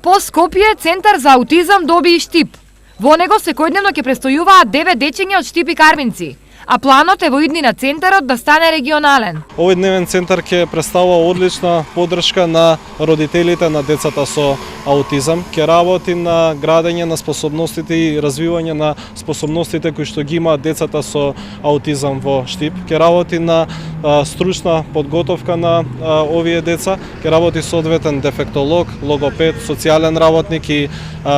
По Скопје Центар за аутизам доби и Штип. Во него секојдневно ќе престојуваат 9 дечиња од Штип и Карвинци, а планот е во иднина центарот да стане регионален. Овој дневен центар ќе представува одлична поддршка на родителите на децата со аутизам, ќе работи на градење на способностите и развивање на способностите кои што ги имаат децата со аутизам во Штип, ќе работи на стручна подготовка на овие деца, ќе работи соодветен дефектолог, логопед, социјален работник и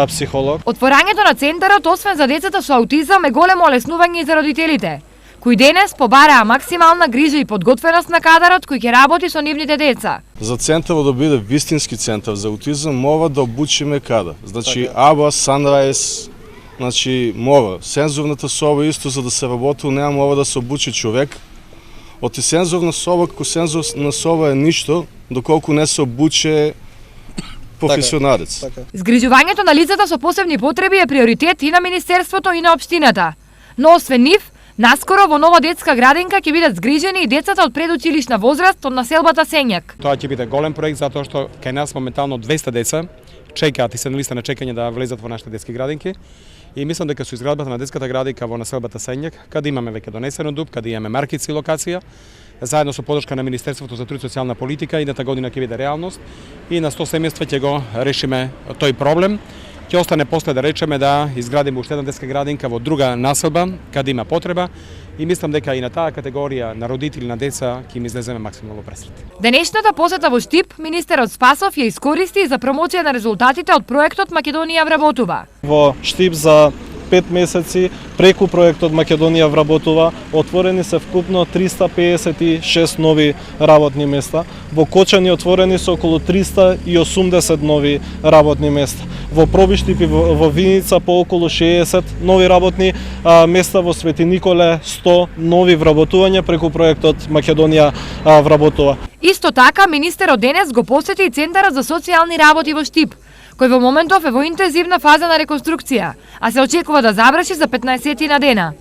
психолог. Отворањето на центарот, освен за децата со аутизам, е големо олеснување и за родителите, кои денес побараа максимална грижа и подготвеност на кадарот кој ќе работи со нивните деца. За центарот да биде вистински центар за аутизам, мора да обучиме кадар. Значи АБА, Sunrise, значи мора. Сензорната соба исто за да се работи, неа мора да се обучи човек. Оти сензорна соба, како сензорна соба е ништо, доколку не се обуче професионалец. Згрижувањето на лицата со посебни потреби е приоритет и на Министерството и на општината. Но освен нив, наскоро во нова детска градинка ќе бидат згрижени и децата од предучилишна возраст од населбата Сењак. Тоа ќе биде голем проект затоа што кај нас моментално 200 деца чекаат и се на листа на чекање да влезат во нашите детски градинки. И мислам дека со изградбата на детската градинка во населбата Сењак, каде имаме веќе донесено ДУП, каде имаме маркици локација, заедно со поддршка на Министерството за труд и социјална политика, идната година ќе биде реалност и на 100 семејства ќе го решиме тој проблем. Ќе остане после да речеме да изградиме уште една детска градинка во друга населба каде има потреба и мислам дека и на таа категорија на родители на деца ќе им излеземе максимално пресретни. Денешната посета во Штип, министерот Спасов ја искористи за промоција на резултатите од проектот Македонија вработува. Во Штип за 5 месеци преку проектот Македонија вработува отворени се вкупно 356 нови работни места. Во Кочани отворени се околу 380 нови работни места. Во Пробиштип и во Виница по околу 60 нови работни места, во Свети Николе 100 нови вработувања преку проектот Македонија вработува. Исто така, министерот денес го посети и Центарот за социјални работи во Штип, кој во моментов е во интензивна фаза на реконструкција, а се очекува да заврши за 15 дена.